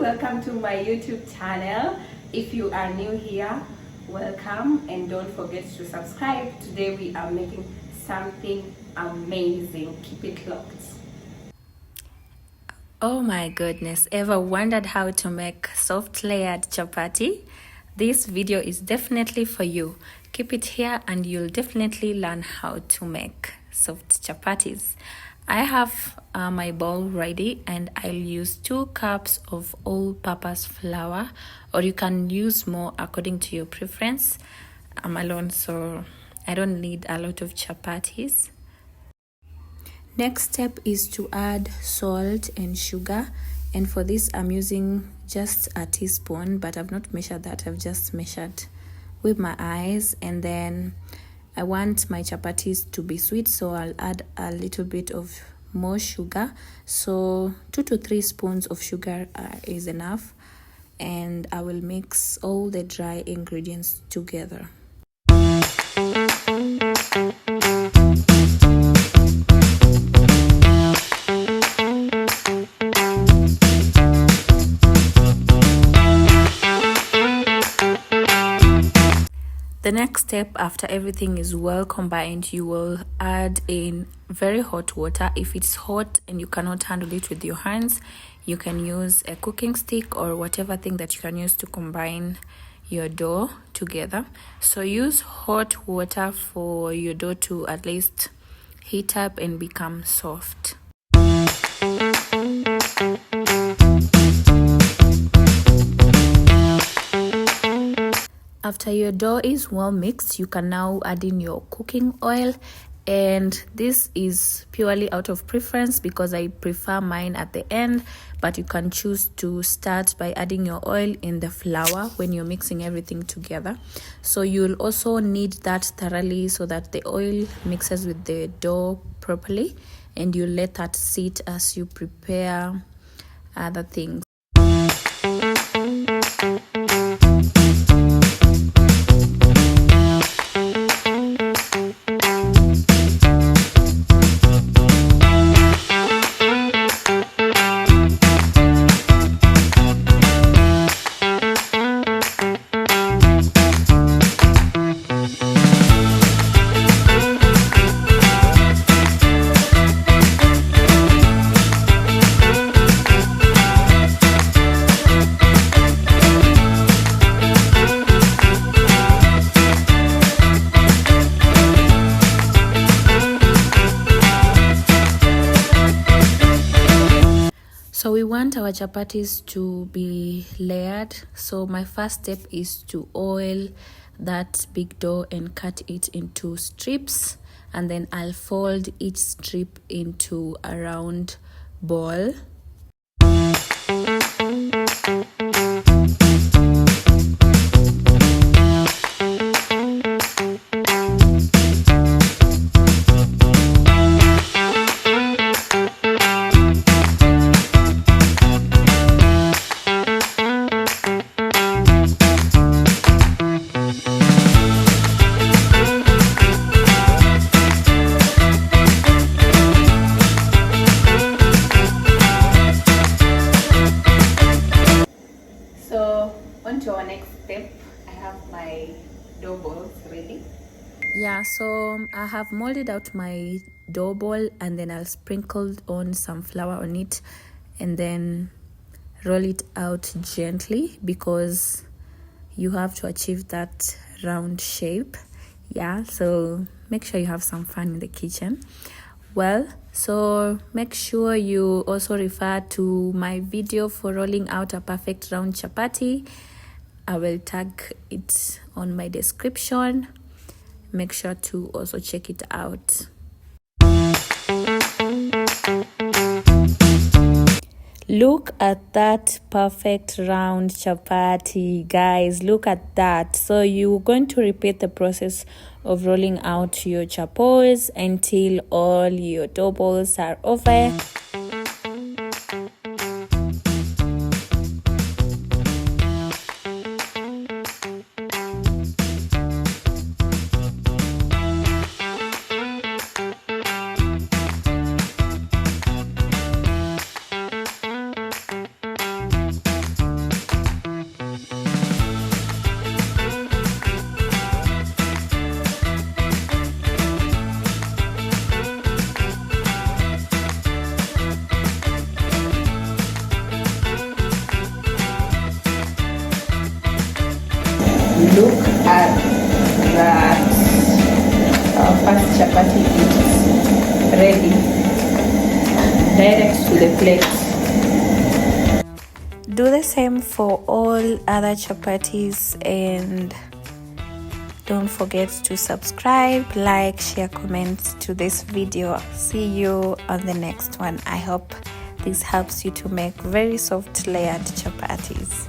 welcome to my YouTube channel. If you are new here, welcome, and don't forget to subscribe. Today we are making something amazing. Keep it locked. Oh my goodness, ever wondered how to make soft layered chapati? This video is definitely for you. Keep it here and you'll definitely learn how to make soft chapatis. I have my bowl ready and I'll use 2 cups of all-purpose flour, or you can use more according to your preference. I'm alone, so I don't need a lot of chapatis. Next step is to add salt and sugar, and for this I'm using just a teaspoon, but I've not measured that. I've just measured with my eyes. And then I want my chapatis to be sweet, so I'll add a little bit of more sugar. So 2 to 3 spoons of sugar is enough, and I will mix all the dry ingredients together. The next step, after everything is well combined, you will add in very hot water. If it's hot and you cannot handle it with your hands, you can use a cooking stick or whatever thing that you can use to combine your dough together. So use hot water for your dough to at least heat up and become soft. After your dough is well mixed, you can now add in your cooking oil, and this is purely out of preference because I prefer mine at the end, but you can choose to start by adding your oil in the flour when you're mixing everything together. So you'll also knead that thoroughly so that the oil mixes with the dough properly, and you let that sit as you prepare other things. So we want our chapatis to be layered. So my first step is to oil that big dough and cut it into strips, and then I'll fold each strip into a round ball. To our next step, I have my dough balls ready. Yeah, so I have molded out my dough ball, and then I'll sprinkle on some flour on it and then roll it out gently because you have to achieve that round shape. Yeah, so make sure you have some fun in the kitchen. Well, so make sure you also refer to my video for rolling out a perfect round chapati. I will tag it on my description. Make sure to also check it out. Look at that perfect round chapati, guys. Look at that. So you're going to repeat the process of rolling out your chapos until all your dough balls are over. look at that. Our first chapati is ready. Direct to the plate. Do the same for all other chapatis, and don't forget to subscribe, like, share, comment to this video. See you on the next one. I hope this helps you to make very soft layered chapatis.